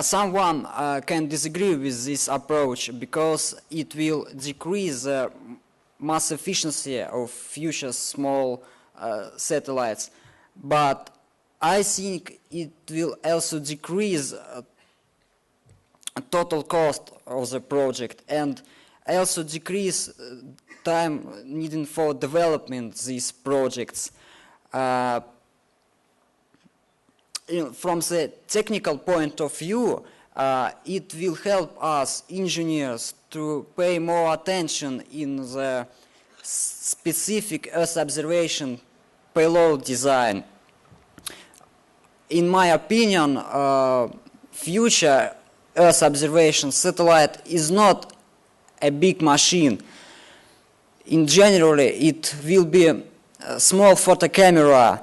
Speaker 14: Someone can disagree with this approach because it will decrease the mass efficiency of future small satellites. But I think it will also decrease total cost of the project and also decrease time needed for development these projects. From the technical point of view, it will help us engineers to pay more attention in the specific Earth observation payload design. In my opinion, future Earth observation satellite is not a big machine. In general, it will be a small photo camera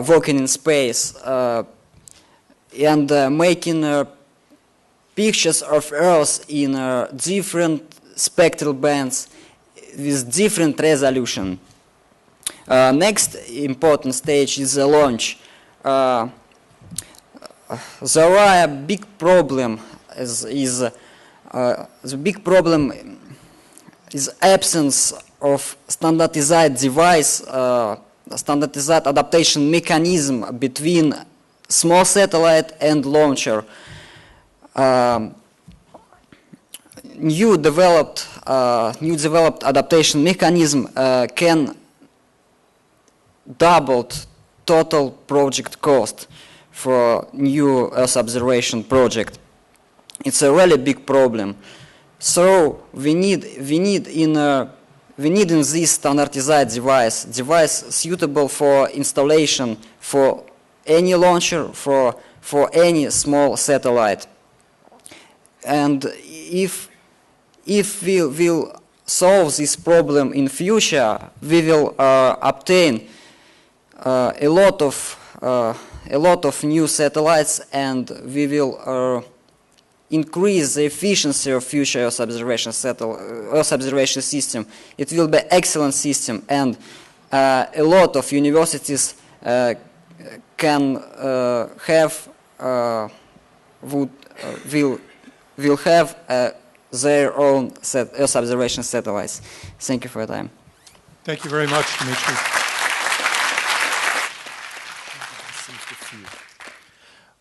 Speaker 14: working in space and making pictures of Earth in different spectral bands with different resolution. Next important stage is the launch. There are a big problem is absence of standardized device, standardized adaptation mechanism between small satellite and launcher. New developed new developed adaptation mechanism can double total project cost for new Earth observation project. It's a really big problem. So we need in this standardized device suitable for installation for any launcher, for any small satellite. And if we will solve this problem in future, we will obtain a lot of new satellites, and we will increase the efficiency of future Earth observation system. It will be an excellent system, and a lot of universities can have will have their own Earth observation satellites. Thank you for your time.
Speaker 2: Thank you very much, Dmitry.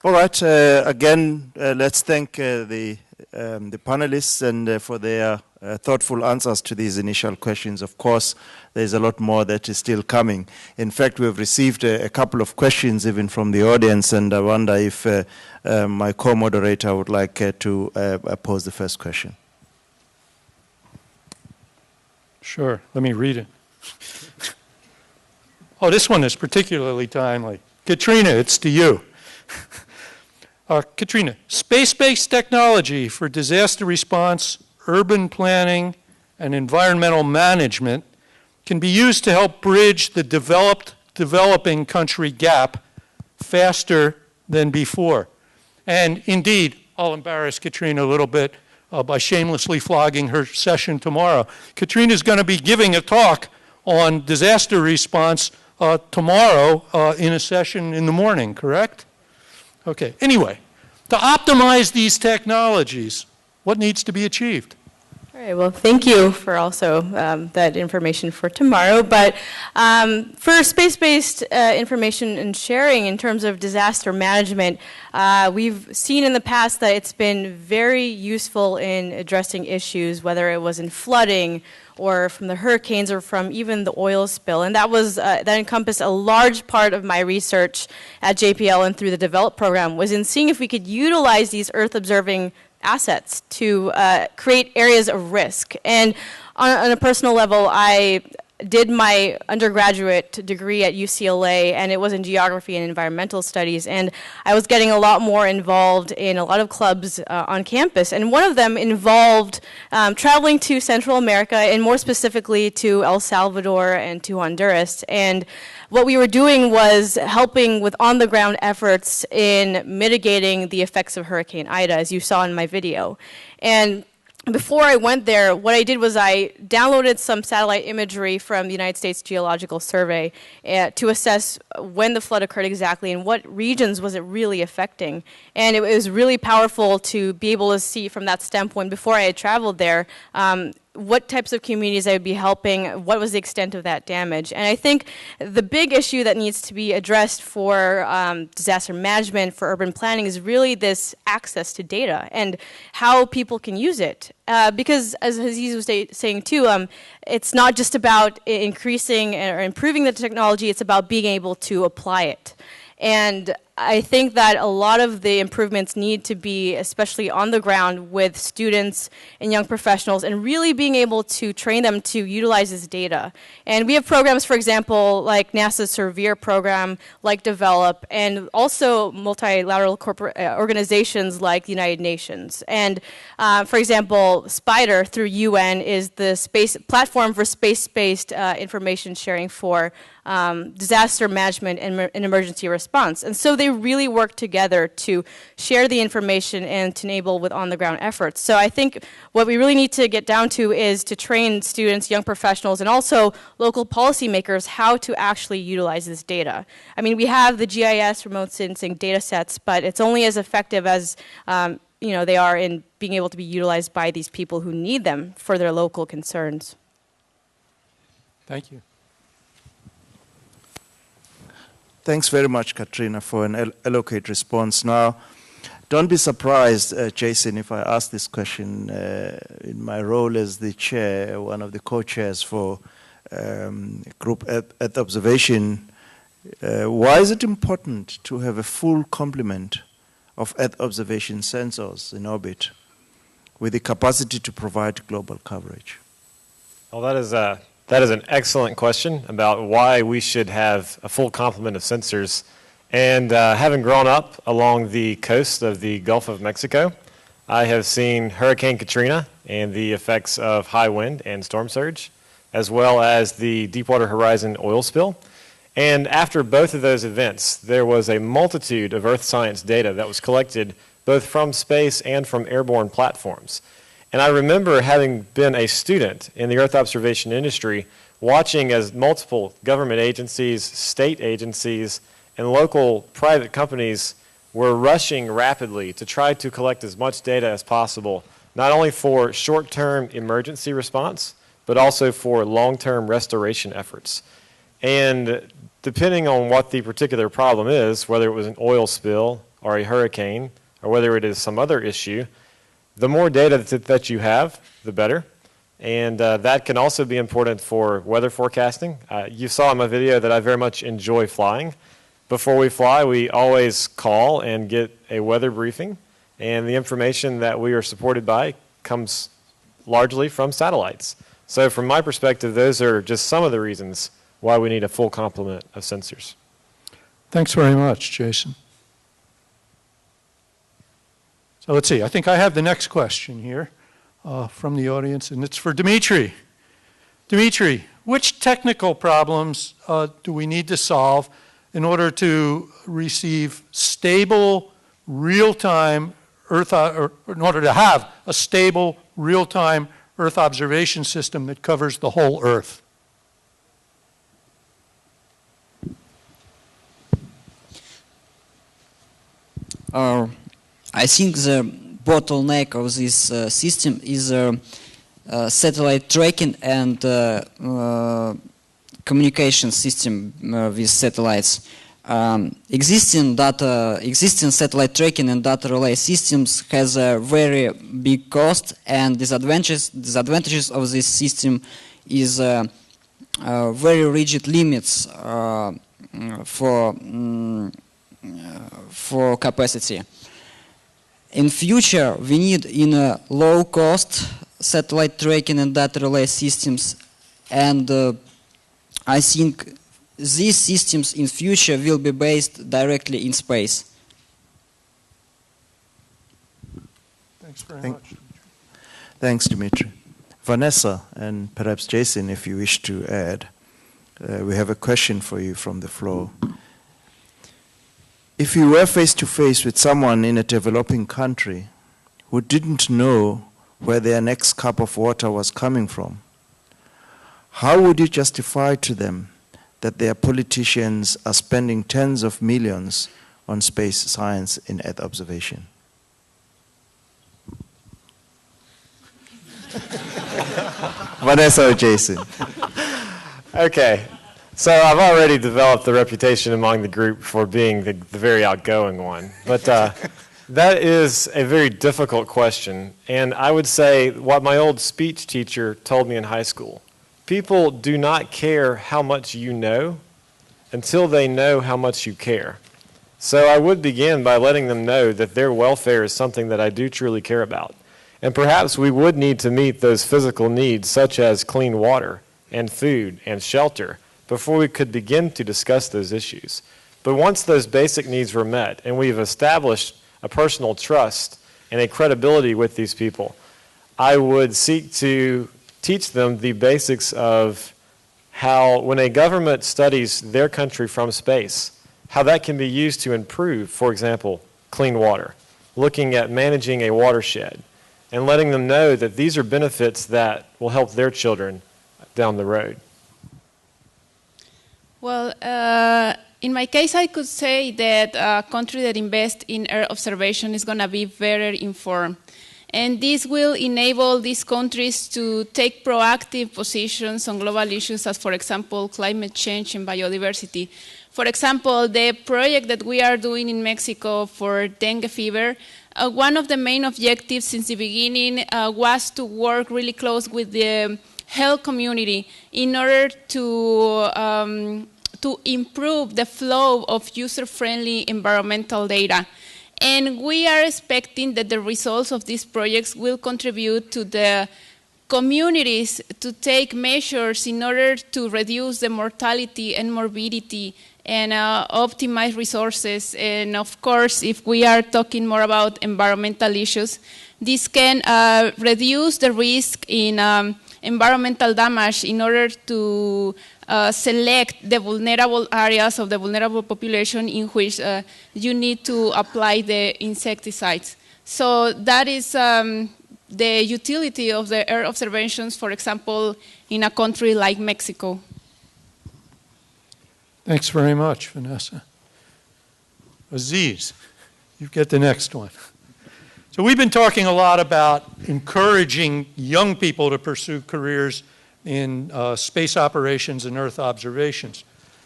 Speaker 1: All right. Again, let's thank the panelists and for their thoughtful answers to these initial questions. Of course, there's a lot more that is still coming. In fact, we've received a couple of questions even from the audience, and I wonder if my co-moderator would like to pose the first question.
Speaker 2: Sure. Let me read it. Oh, this one is particularly timely. Katrina, it's to you. Katrina, space-based technology for disaster response, urban planning, and environmental management can be used to help bridge the developing country gap faster than before. And indeed, I'll embarrass Katrina a little bit by shamelessly flogging her session tomorrow. Katrina is going to be giving a talk on disaster response tomorrow in a session in the morning, correct? Okay, anyway, to optimize these technologies, what needs to be achieved?
Speaker 5: All right, well, thank you for also that information for tomorrow. But for space-based information and sharing in terms of disaster management, we've seen in the past that it's been very useful in addressing issues, whether it was in flooding or from the hurricanes or from even the oil spill. And that was that encompassed a large part of my research at JPL and through the DEVELOP program, was in seeing if we could utilize these Earth-observing assets to create areas of risk. And on a personal level, I did my undergraduate degree at UCLA, and it was in geography and environmental studies, and I was getting a lot more involved in a lot of clubs on campus, and one of them involved traveling to Central America, and more specifically to El Salvador and to Honduras. And what we were doing was helping with on-the-ground efforts in mitigating the effects of Hurricane Ida, as you saw in my video. And before I went there, what I did was I downloaded some satellite imagery from the United States Geological Survey to assess when the flood occurred exactly and what regions was it really affecting. And it was really powerful to be able to see from that standpoint before I had traveled there what types of communities I would be helping, what was the extent of that damage. And I think the big issue that needs to be addressed for disaster management, for urban planning, is really this access to data and how people can use it. Because, as Aziz was saying too, it's not just about increasing or improving the technology, it's about being able to apply it. And I think that a lot of the improvements need to be, especially on the ground, with students and young professionals, and really being able to train them to utilize this data. And we have programs, for example, like NASA's Surveyor program, like DEVELOP, and also multilateral corporate organizations like the United Nations. And for example, SPIDER through UN is the space platform for space-based information sharing for disaster management and emergency response. And so they really work together to share the information and to enable with on-the-ground efforts. So I think what we really need to get down to is to train students, young professionals, and also local policymakers how to actually utilize this data. I mean, we have the GIS remote sensing data sets, but it's only as effective as they are in being able to be utilized by these people who need them for their local concerns.
Speaker 2: Thank you.
Speaker 1: Thanks very much, Katrina, for an eloquent response. Now, Don't be surprised, Jason, if I ask this question in my role as the chair, one of the co-chairs for Group Earth Observation. Why is it important to have a full complement of Earth observation sensors in orbit with the capacity to provide global coverage?
Speaker 6: Well, that is an excellent question about why we should have a full complement of sensors. And having grown up along the coast of the Gulf of Mexico, I have seen Hurricane Katrina and the effects of high wind and storm surge, as well as the Deepwater Horizon oil spill. And after both of those events, there was a multitude of Earth science data that was collected both from space and from airborne platforms. And I remember having been a student in the Earth observation industry, watching as multiple government agencies, state agencies, and local private companies were rushing rapidly to try to collect as much data as possible, not only for short-term emergency response, but also for long-term restoration efforts. And depending on what the particular problem is, whether it was an oil spill or a hurricane, or whether it is some other issue, the more data that you have, the better. And that can also be important for weather forecasting. You saw in my video that I very much enjoy flying. Before we fly, we always call and get a weather briefing, and the information that we are supported by comes largely from satellites. So from my perspective, those are just some of the reasons why we need a full complement of sensors.
Speaker 2: Thanks very much, Jason. So let's see, I think I have the next question here from the audience, and it's for Dimitri. Dimitri, which technical problems do we need to solve in order to receive stable, real-time Earth, or in order to have a stable, real-time Earth observation system that covers the whole Earth?
Speaker 15: I think the bottleneck of this system is satellite tracking and communication system with satellites. Existing satellite tracking and data relay systems has a very big cost, and disadvantages of this system is very rigid limits for capacity. In future, we need low-cost satellite tracking and data relay systems, and I think these systems in future will be based directly in space.
Speaker 2: Thanks very much.
Speaker 1: Thanks, Dimitri. Vanessa, and perhaps Jason, if you wish to add, we have a question for you from the floor. If you were face to face with someone in a developing country who didn't know where their next cup of water was coming from, how would you justify to them that their politicians are spending tens of millions on space science in Earth observation? Vanessa or Jason?
Speaker 6: Okay. So I've already developed the reputation among the group for being the very outgoing one. But that is a very difficult question. And I would say what my old speech teacher told me in high school. People do not care how much you know until they know how much you care. So I would begin by letting them know that their welfare is something that I do truly care about. And perhaps we would need to meet those physical needs such as clean water and food and shelter before we could begin to discuss those issues. But once those basic needs were met and we've established a personal trust and a credibility with these people, I would seek to teach them the basics of how, when a government studies their country from space, how that can be used to improve, for example, clean water, looking at managing a watershed, and letting them know that these are benefits that will help their children down the road.
Speaker 9: Well, in my case, I could say that a country that invests in Earth observation is going to be very informed. And this will enable these countries to take proactive positions on global issues as, for example, climate change and biodiversity. For example, the project that we are doing in Mexico for dengue fever one of the main objectives since the beginning was to work really close with the health community in order to improve the flow of user-friendly environmental data. And we are expecting that the results of these projects will contribute to the communities to take measures in order to reduce the mortality and morbidity and optimize resources. And of course, if we are talking more about environmental issues, this can reduce the risk in environmental damage in order to select the vulnerable areas of the vulnerable population in which you need to apply the insecticides. So that is the utility of the Earth observations, for example, in a country like Mexico.
Speaker 2: Thanks very much, Vanessa. Aziz, you get the next one. So we've been talking a lot about encouraging young people to pursue careers in space operations and Earth observations.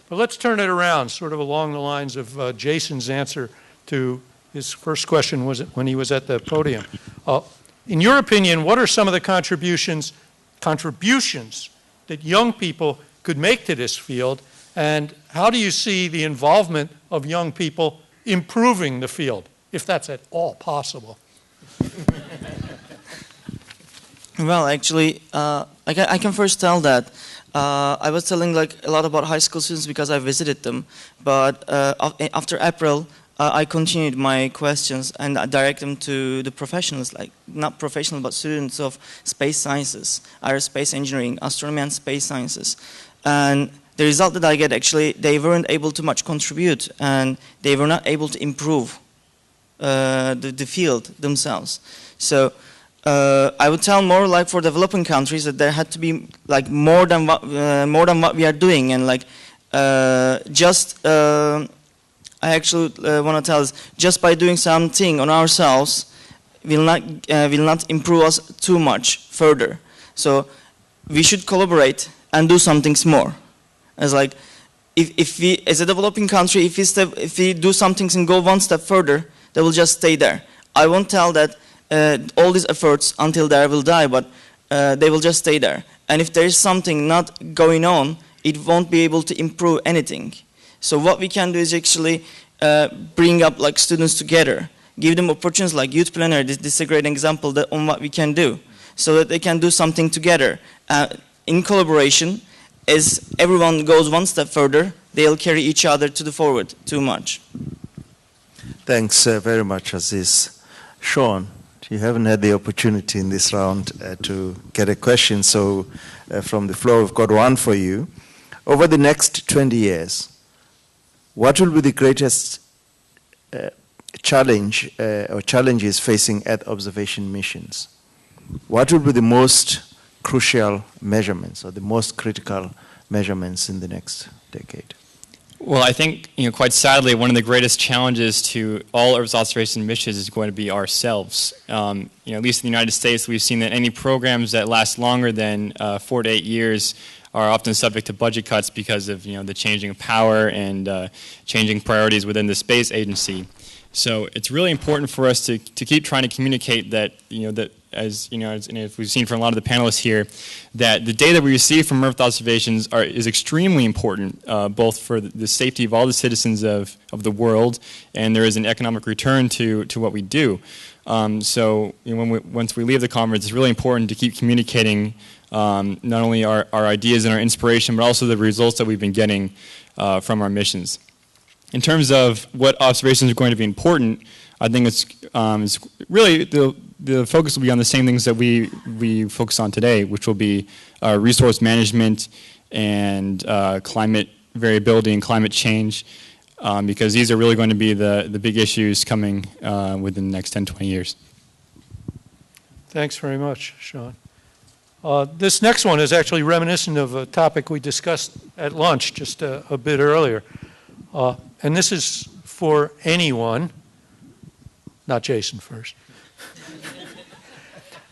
Speaker 2: But let's turn it around, sort of along the lines of Jason's answer to his first question was when he was at the podium. In your opinion, what are some of the contributions that young people could make to this field, and how do you see the involvement of young people improving the field, if that's at all possible?
Speaker 13: Well, actually, I can first tell that I was telling like a lot about high school students because I visited them, but after April, I continued my questions and I direct them to the professionals, like not professional, but students of space sciences, aerospace engineering, astronomy and space sciences. And the result that I get, actually, they weren't able to much contribute and they were not able to improve the field themselves. So I would tell more like for developing countries that there had to be like more than what we are doing, and like I actually want to tell us just by doing something on ourselves will not improve us too much further. So we should collaborate and do some things more. As like if we, as a developing country, if we do some things and go one step further, they will just stay there. I won't tell that all these efforts until they will die, but they will just stay there. And if there is something not going on, it won't be able to improve anything. So what we can do is actually bring up like students together, give them opportunities like youth plenary. This is a great example on what we can do, so that they can do something together in collaboration. As everyone goes one step further, they'll carry each other to the forward too much.
Speaker 1: Thanks very much, Aziz. Sean, you haven't had the opportunity in this round to get a question, so from the floor, we've got one for you. Over the next 20 years, what will be the greatest challenge or challenges facing Earth observation missions? What will be the most crucial measurements or the most critical measurements in the next decade?
Speaker 11: Well, I think, quite sadly, one of the greatest challenges to all Earth observation missions is going to be ourselves. At least in the United States, we've seen that any programs that last longer than 4 to 8 years are often subject to budget cuts because of the changing of power and changing priorities within the space agency. So it's really important for us to keep trying to communicate that as we've seen from a lot of the panelists here, that the data we receive from Earth observations is extremely important, both for the safety of all the citizens of the world, and there is an economic return to what we do. So once we leave the conference, it's really important to keep communicating not only our ideas and our inspiration, but also the results that we've been getting from our missions. In terms of what observations are going to be important, I think it's really the focus will be on the same things that we focus on today, which will be resource management and climate variability and climate change, because these are really going to be the big issues coming within the next 10, 20 years.
Speaker 2: Thanks very much, Sean. This next one is actually reminiscent of a topic we discussed at lunch just a bit earlier. And this is for anyone, not Jason first.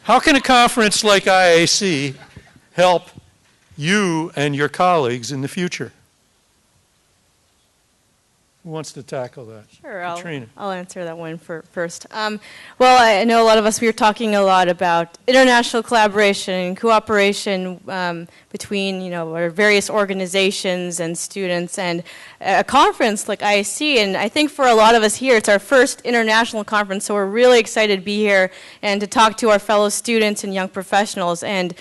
Speaker 2: How can a conference like IAC help you and your colleagues in the future? Who wants to tackle that?
Speaker 5: Sure,
Speaker 2: Katrina.
Speaker 5: I'll answer that one first. Well, I know a lot of us, we were talking a lot about international collaboration and cooperation between, our various organizations and students, and a conference like IAC. And I think for a lot of us here, it's our first international conference, so we're really excited to be here and to talk to our fellow students and young professionals. And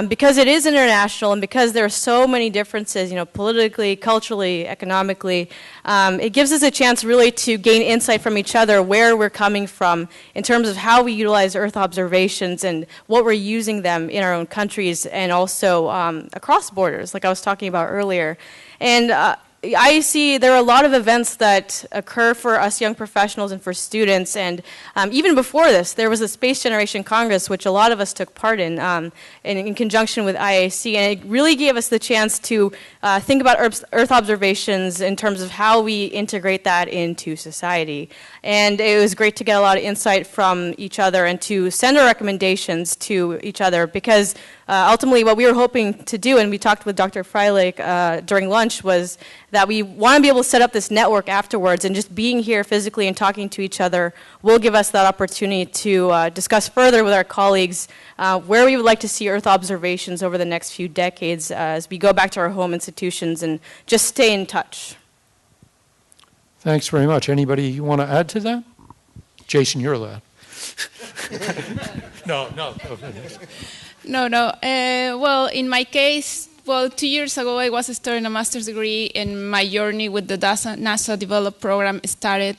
Speaker 5: because it is international and because there are so many differences, politically, culturally, economically, it gives us a chance really to gain insight from each other where we're coming from in terms of how we utilize Earth observations and what we're using them in our own countries and also across borders, like I was talking about earlier. And IAC, there are a lot of events that occur for us young professionals and for students, and even before this, there was a Space Generation Congress, which a lot of us took part in conjunction with IAC, and it really gave us the chance to think about Earth observations in terms of how we integrate that into society. And it was great to get a lot of insight from each other and to send our recommendations to each other, because ultimately what we were hoping to do, and we talked with Dr. Freilich during lunch, was that we want to be able to set up this network afterwards, and just being here physically and talking to each other will give us that opportunity to discuss further with our colleagues where we would like to see Earth observations over the next few decades as we go back to our home institutions and just stay in touch.
Speaker 2: Thanks very much. Anybody want to add to that? Jason, you're allowed. No.
Speaker 9: Well, in my case, 2 years ago, I was starting a master's degree, and my journey with the NASA Develop program started.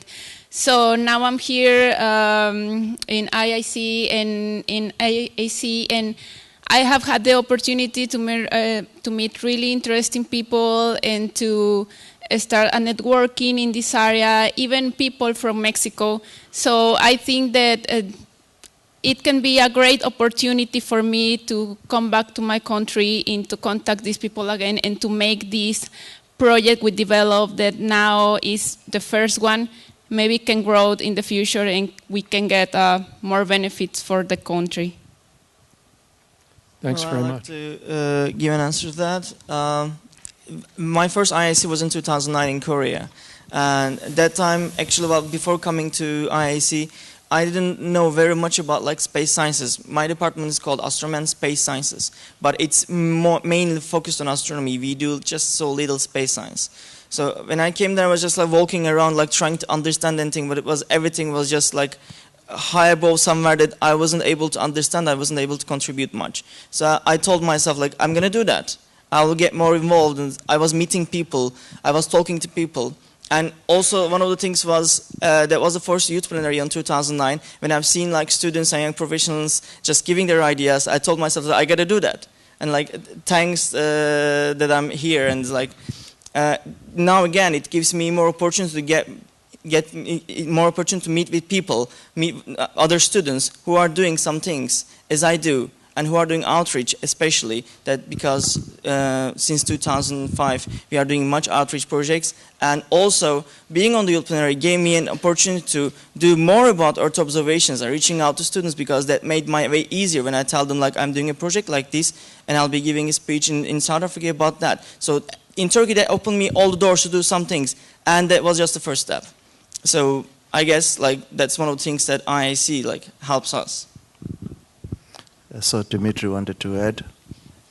Speaker 9: So now I'm here in IAC and in IAC, and I have had the opportunity to meet really interesting people and to start a networking in this area, even people from Mexico. So I think that it can be a great opportunity for me to come back to my country and to contact these people again and to make this project we developed that now is the first one, maybe can grow in the future and we can get more benefits for the country.
Speaker 2: Thanks very much.
Speaker 13: I'd like to give an answer to that. My first IAC was in 2009 in Korea. And at that time, actually, before coming to IAC, I didn't know very much about space sciences. My department is called Astronomy and Space Sciences, but it's mainly focused on astronomy. We do just so little space science. So when I came there, I was just walking around, trying to understand anything, but everything was just high above somewhere that I wasn't able to understand. I wasn't able to contribute much. So I told myself, I'm going to do that. I will get more involved. And I was meeting people. I was talking to people. And also, one of the things was, that was the first youth plenary in 2009, when I've seen students and young professionals just giving their ideas. I told myself that I got to do that. And thanks that I'm here. And now again, it gives me more opportunity to get more opportunity to meet with people, meet other students who are doing some things as I do, and who are doing outreach, especially that because since 2005 we are doing much outreach projects, and also being on the youth plenary gave me an opportunity to do more about Earth observations and reaching out to students, because that made my way easier when I tell them I'm doing a project like this and I'll be giving a speech in South Africa about that. So in Turkey that opened me all the doors to do some things, and that was just the first step. So I guess that's one of the things that IAC helps us.
Speaker 1: So Dimitri wanted to add.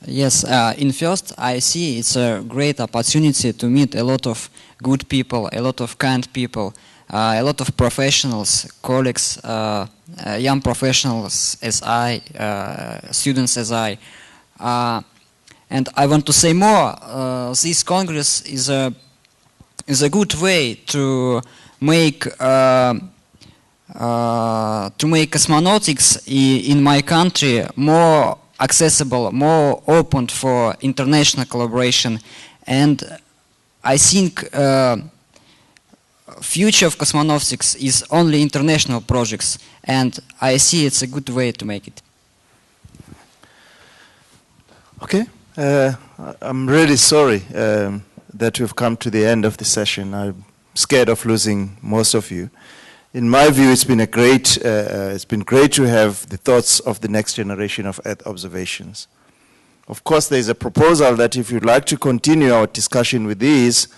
Speaker 15: Yes, in first, I see it's a great opportunity to meet a lot of good people, a lot of kind people, a lot of professionals, colleagues, young professionals as I, students as I. And I want to say more. This Congress is a good way to make cosmonautics in my country more accessible, more open for international collaboration, and I think future of cosmonautics is only international projects, and I see it's a good way to make it.
Speaker 1: Okay, I'm really sorry that we've come to the end of the session. I'm scared of losing most of you. In my view, it's been great to have the thoughts of the next generation of Earth observations. Of course, there's a proposal that if you'd like to continue our discussion with these,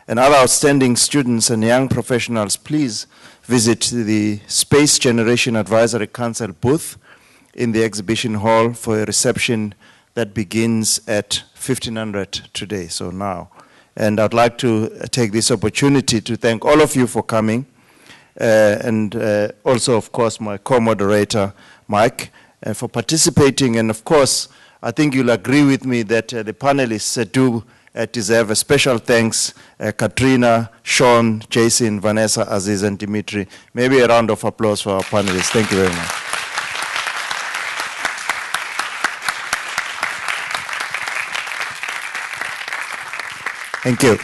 Speaker 1: and other outstanding students and young professionals, please visit the Space Generation Advisory Council booth in the exhibition hall for a reception that begins at 1500 today, so now. And I'd like to take this opportunity to thank all of you for coming, and also, of course, my co-moderator, Mike, for participating. And of course, I think you'll agree with me that the panelists do deserve a special thanks, Katrina, Sean, Jason, Vanessa, Aziz, and Dimitri. Maybe a round of applause for our panelists. Thank you very much. Thank you.